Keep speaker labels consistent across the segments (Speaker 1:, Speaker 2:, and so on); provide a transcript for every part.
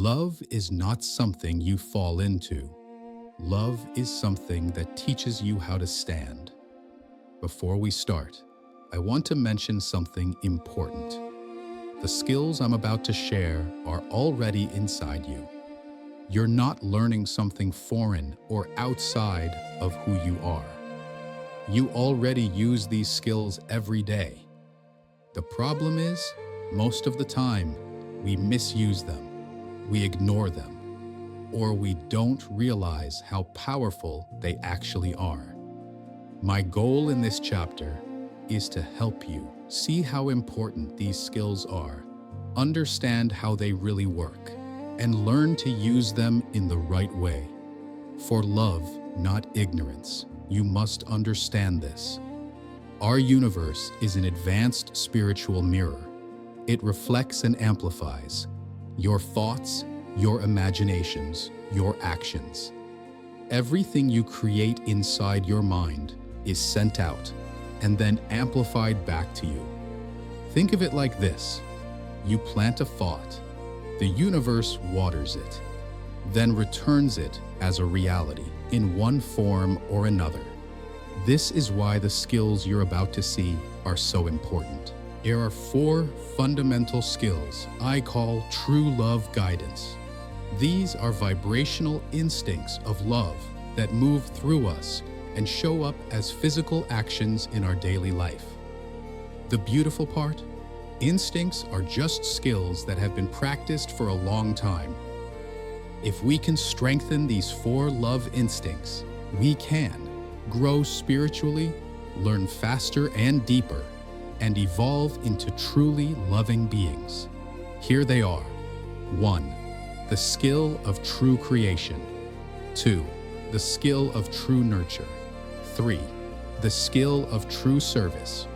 Speaker 1: Love is not something you fall into. Love is something that teaches you how to stand. Before we start, I want to mention something important. The skills I'm about to share are already inside you. You're not learning something foreign or outside of who you are. You already use these skills every day. The problem is, most of the time, we misuse them, we ignore them, or we don't realize how powerful they actually are. My goal in this chapter is to help you see how important these skills are, understand how they really work, and learn to use them in the right way. For love, not ignorance, you must understand this. Our universe is an advanced spiritual mirror. It reflects and amplifies your thoughts, your imaginations, your actions. Everything you create inside your mind is sent out and then amplified back to you. Think of it like this. You plant a thought. The universe waters it, then returns it as a reality in one form or another. This is why the skills you're about to see are so important. There are 4 fundamental skills I call true love guidance. These are vibrational instincts of love that move through us and show up as physical actions in our daily life. The beautiful part? Instincts are just skills that have been practiced for a long time. If we can strengthen these 4 love instincts, we can grow spiritually, learn faster and deeper, and evolve into truly loving beings. Here they are. 1. The skill of true creation. 2. The skill of true nurture. 3. The skill of true service.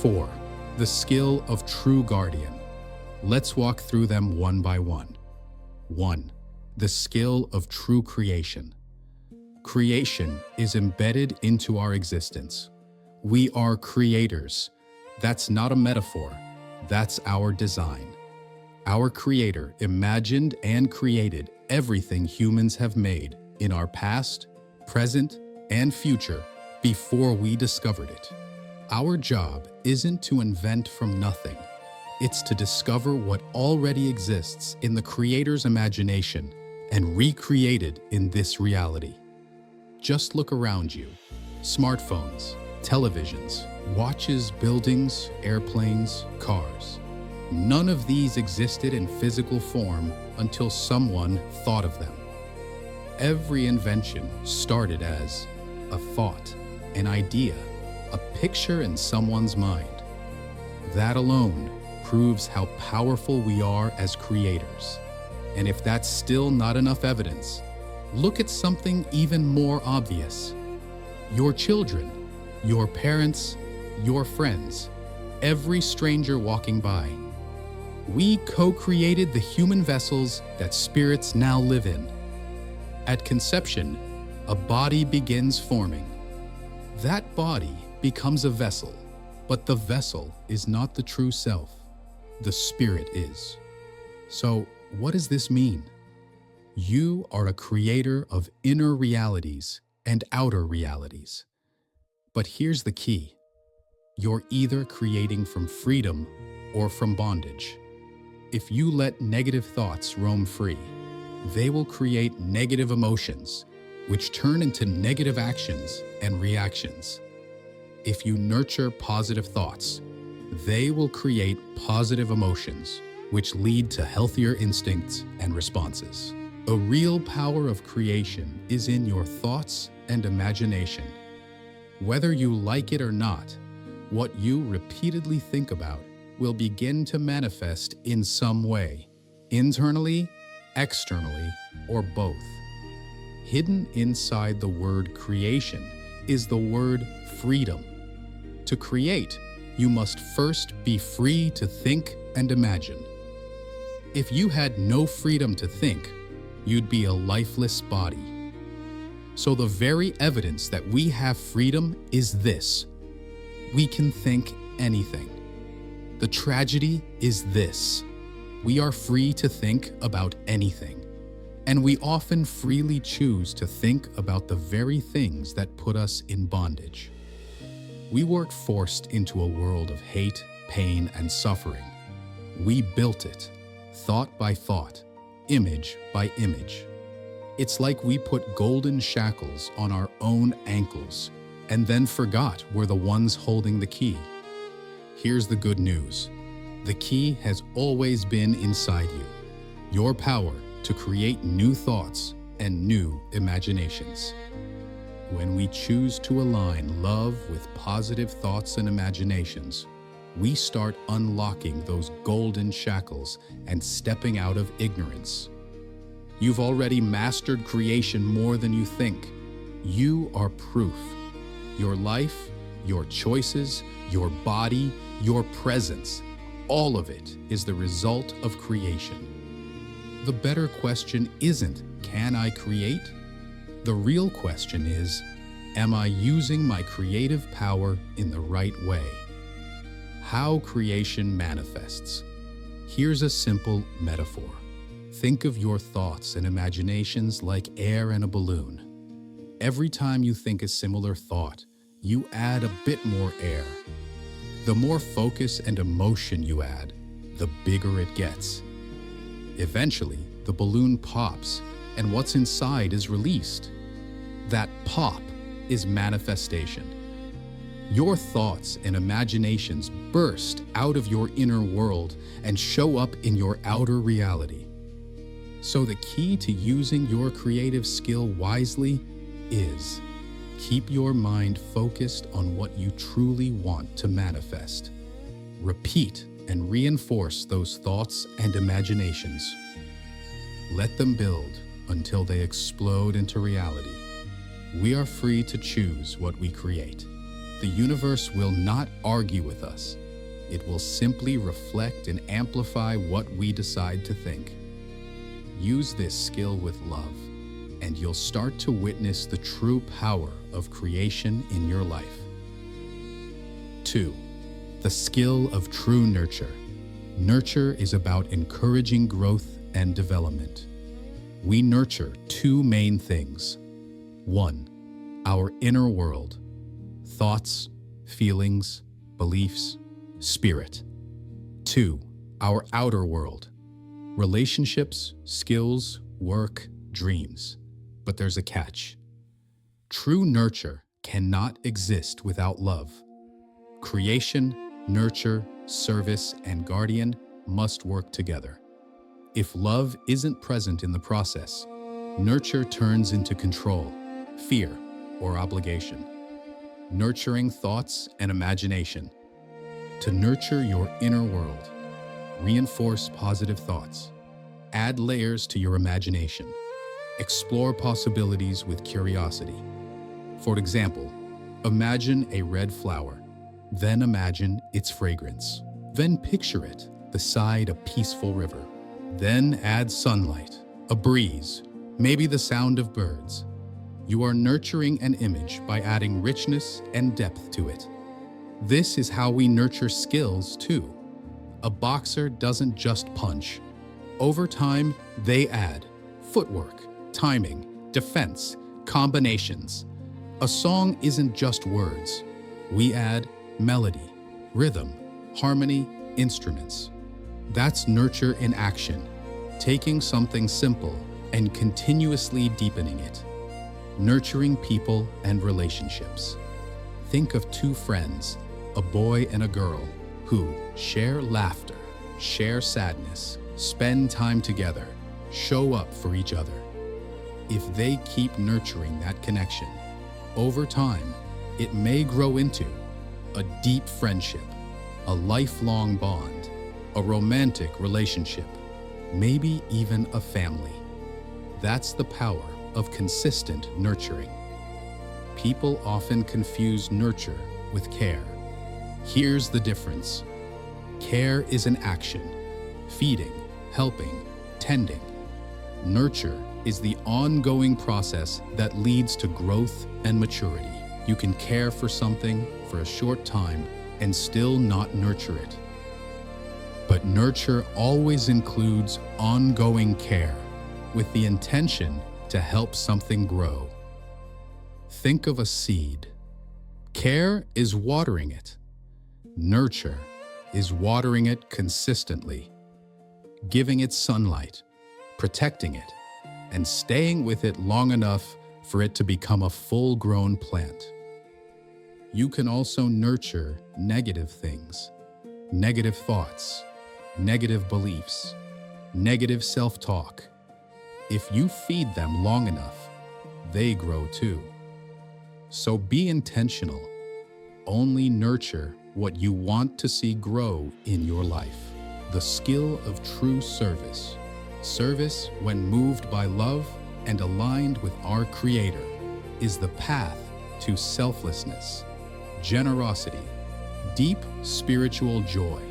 Speaker 1: 4. The skill of true guardian. Let's walk through them one by one. 1. The skill of true creation. Creation is embedded into our existence. We are creators. That's not a metaphor. That's our design. Our Creator imagined and created everything humans have made in our past, present, and future before we discovered it. Our job isn't to invent from nothing. It's to discover what already exists in the Creator's imagination and recreate it in this reality. Just look around you. Smartphones, televisions, watches, buildings, airplanes, cars. None of these existed in physical form until someone thought of them. Every invention started as a thought, an idea, a picture in someone's mind. That alone proves how powerful we are as creators. And if that's still not enough evidence, look at something even more obvious. Your children, your parents, your friends, every stranger walking by. We co-created the human vessels that spirits now live in. At conception, a body begins forming. That body becomes a vessel, but the vessel is not the true self. The spirit is. So, what does this mean? You are a creator of inner realities and outer realities. But here's the key. You're either creating from freedom or from bondage. If you let negative thoughts roam free, they will create negative emotions, which turn into negative actions and reactions. If you nurture positive thoughts, they will create positive emotions, which lead to healthier instincts and responses. The real power of creation is in your thoughts and imagination. Whether you like it or not, what you repeatedly think about will begin to manifest in some way, internally, externally, or both. Hidden inside the word creation is the word freedom. To create, you must first be free to think and imagine. If you had no freedom to think, you'd be a lifeless body. So the very evidence that we have freedom is this: we can think anything. The tragedy is this: We are free to think about anything, and we often freely choose to think about the very things that put us in bondage. We weren't forced into a world of hate, pain, and suffering. We built it, thought by thought, image by image. It's like we put golden shackles on our own ankles and then forgot we're the ones holding the key. Here's the good news. The key has always been inside you, your power to create new thoughts and new imaginations. When we choose to align love with positive thoughts and imaginations, we start unlocking those golden shackles and stepping out of ignorance. You've already mastered creation more than you think. You are proof. Your life, your choices, your body, your presence, all of it is the result of creation. The better question isn't, can I create? The real question is, am I using my creative power in the right way? How creation manifests. Here's a simple metaphor. Think of your thoughts and imaginations like air in a balloon. Every time you think a similar thought, you add a bit more air. The more focus and emotion you add, the bigger it gets. Eventually, the balloon pops, and what's inside is released. That pop is manifestation. Your thoughts and imaginations burst out of your inner world and show up in your outer reality. So the key to using your creative skill wisely is keep your mind focused on what you truly want to manifest. Repeat and reinforce those thoughts and imaginations. Let them build until they explode into reality. We are free to choose what we create. The universe will not argue with us. It will simply reflect and amplify what we decide to think. Use this skill with love, and you'll start to witness the true power of creation in your life. 2. The skill of true nurture. Nurture is about encouraging growth and development. We nurture two main things. 1. Our inner world. Thoughts, feelings, beliefs, spirit. 2. Our outer world. Relationships, skills, work, dreams. But there's a catch. True nurture cannot exist without love. Creation, nurture, service, and guardian must work together. If love isn't present in the process, nurture turns into control, fear, or obligation. Nurturing thoughts and imagination. To nurture your inner world, reinforce positive thoughts. Add layers to your imagination. Explore possibilities with curiosity. For example, imagine a red flower. Then imagine its fragrance. Then picture it beside a peaceful river. Then add sunlight, a breeze, maybe the sound of birds. You are nurturing an image by adding richness and depth to it. This is how we nurture skills too. A boxer doesn't just punch. Over time, they add footwork, timing, defense, combinations. A song isn't just words. We add melody, rhythm, harmony, instruments. That's nurture in action, taking something simple and continuously deepening it. Nurturing people and relationships. Think of two friends, a boy and a girl, who share laughter, share sadness, spend time together, show up for each other. If they keep nurturing that connection, over time, it may grow into a deep friendship, a lifelong bond, a romantic relationship, maybe even a family. That's the power of consistent nurturing. People often confuse nurture with care. Here's the difference. Care is an action, feeding, helping, tending. Nurture is the ongoing process that leads to growth and maturity. You can care for something for a short time and still not nurture it. But nurture always includes ongoing care, with the intention to help something grow. Think of a seed. Care is watering it. Nurture is watering it consistently, giving it sunlight, protecting it, and staying with it long enough for it to become a full-grown plant. You can also nurture negative things, negative thoughts, negative beliefs, negative self-talk. If you feed them long enough, they grow too. So be intentional. Only nurture what you want to see grow in your life. The skill of true service. Service, when moved by love and aligned with our Creator, is the path to selflessness, generosity, deep spiritual joy.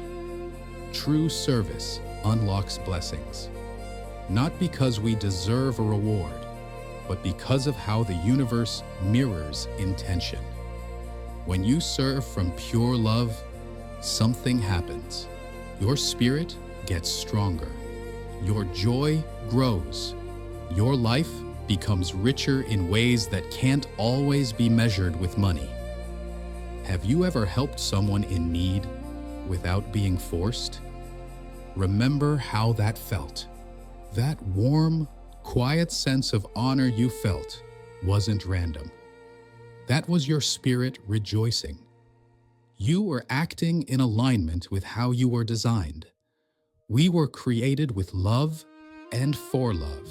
Speaker 1: True service unlocks blessings, not because we deserve a reward, but because of how the universe mirrors intention. When you serve from pure love, something happens. Your spirit gets stronger. Your joy grows. Your life becomes richer in ways that can't always be measured with money. Have you ever helped someone in need without being forced? Remember how that felt. That warm, quiet sense of honor you felt wasn't random. That was your spirit rejoicing. You were acting in alignment with how you were designed. We were created with love and for love.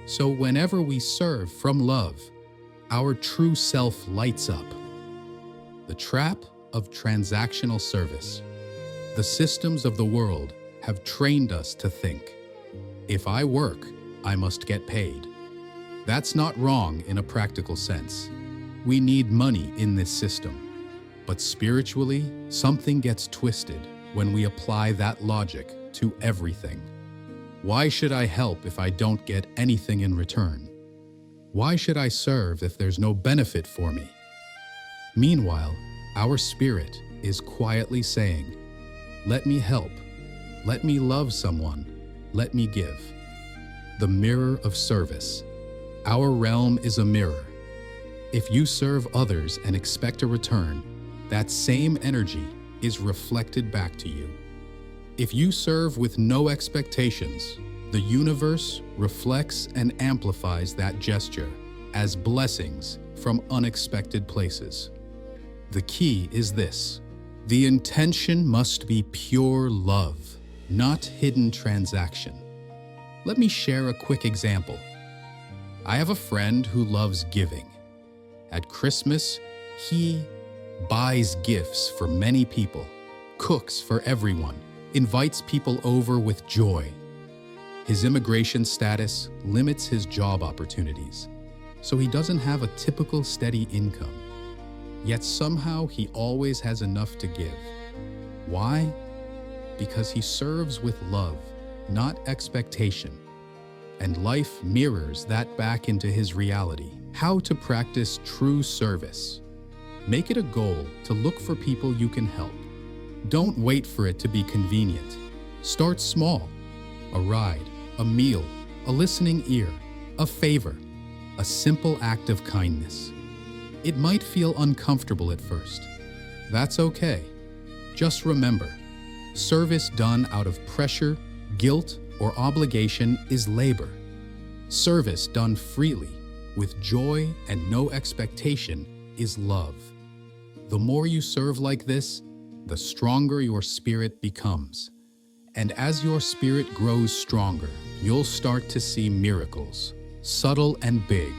Speaker 1: So whenever we serve from love, our true self lights up. The trap of transactional service. The systems of the world have trained us to think, if I work, I must get paid. That's not wrong in a practical sense. We need money in this system. But spiritually, something gets twisted when we apply that logic to everything. Why should I help if I don't get anything in return? Why should I serve if there's no benefit for me? Meanwhile, our spirit is quietly saying, let me help, let me love someone, let me give. The mirror of service. Our realm is a mirror. If you serve others and expect a return, that same energy is reflected back to you. If you serve with no expectations, the universe reflects and amplifies that gesture as blessings from unexpected places. The key is this: the intention must be pure love, not hidden transaction. Let me share a quick example. I have a friend who loves giving. At Christmas, he buys gifts for many people, cooks for everyone, invites people over with joy. His immigration status limits his job opportunities, so he doesn't have a typical steady income. Yet somehow he always has enough to give. Why? Because he serves with love, not expectation. And life mirrors that back into his reality. How to practice true service. Make it a goal to look for people you can help. Don't wait for it to be convenient. Start small. A ride, a meal, a listening ear, a favor, a simple act of kindness. It might feel uncomfortable at first. That's okay. Just remember, service done out of pressure, guilt, or obligation is labor. Service done freely, with joy and no expectation, is love. The more you serve like this, the stronger your spirit becomes. And as your spirit grows stronger, you'll start to see miracles, subtle and big,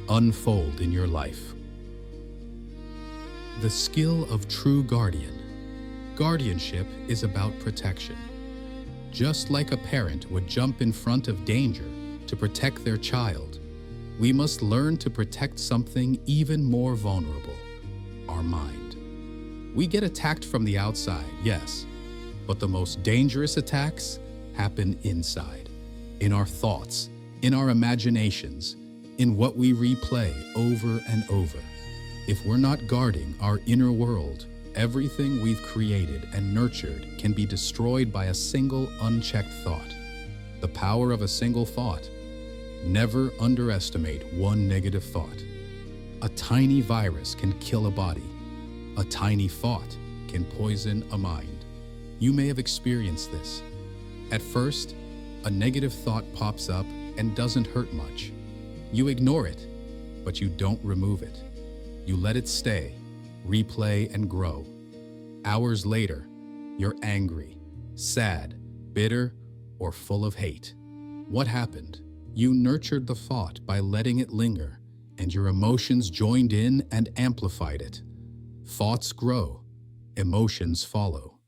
Speaker 1: unfold in your life. The skill of true guardian. Guardianship is about protection. Just like a parent would jump in front of danger to protect their child, we must learn to protect something even more vulnerable: our mind. We get attacked from the outside, yes, but the most dangerous attacks happen inside, in our thoughts, in our imaginations, in what we replay over and over. If we're not guarding our inner world, Everything we've created and nurtured can be destroyed by a single unchecked thought. The power of a single thought. Never underestimate one negative thought. A tiny virus can kill a body. A tiny thought can poison a mind. You may have experienced this. At first, a negative thought pops up and doesn't hurt much. You ignore it, but you don't remove it. You let it stay, replay, and grow. Hours later, you're angry, sad, bitter, or full of hate. What happened? You nurtured the thought by letting it linger, and your emotions joined in and amplified it. Thoughts grow, emotions follow.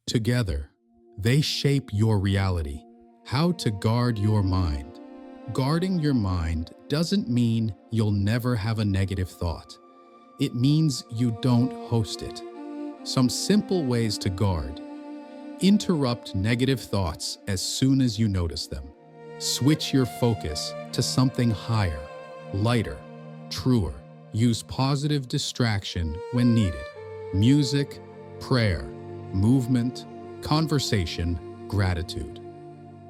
Speaker 1: Together, they shape your reality. How to guard your mind. Guarding your mind doesn't mean you'll never have a negative thought. It means you don't host it. Some simple ways to guard. Interrupt negative thoughts as soon as you notice them. Switch your focus to something higher, lighter, truer. Use positive distraction when needed. Music, prayer, movement, conversation, gratitude.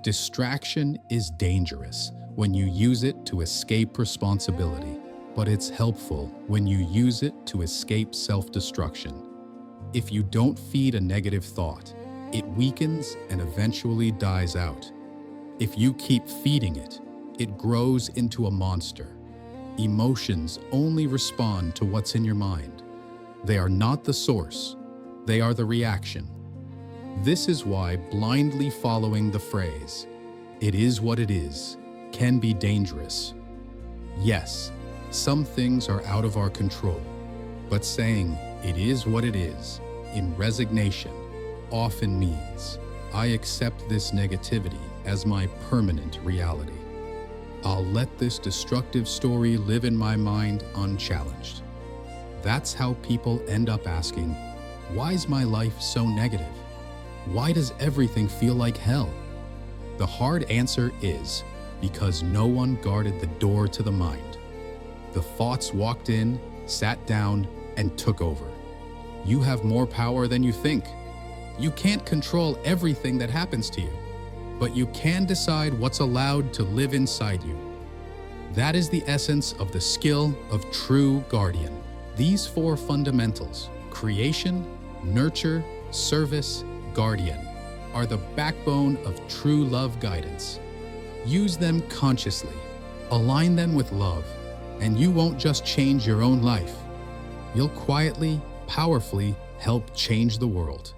Speaker 1: Distraction is dangerous when you use it to escape responsibility, but it's helpful when you use it to escape self-destruction. If you don't feed a negative thought, it weakens and eventually dies out. If you keep feeding it, it grows into a monster. Emotions only respond to what's in your mind. They are not the source, they are the reaction. This is why blindly following the phrase, "It is what it is," can be dangerous. Yes, some things are out of our control, but saying, "It is what it is," in resignation, often means, I accept this negativity as my permanent reality. I'll let this destructive story live in my mind unchallenged. That's how people end up asking, why is my life so negative? Why does everything feel like hell? The hard answer is because no one guarded the door to the mind. The thoughts walked in, sat down, and took over. You have more power than you think. You can't control everything that happens to you, but you can decide what's allowed to live inside you. That is the essence of the skill of true guardian. These four fundamentals, creation, nurture, service, guardian, are the backbone of true love guidance. Use them consciously, align them with love, and you won't just change your own life. You'll quietly, powerfully help change the world.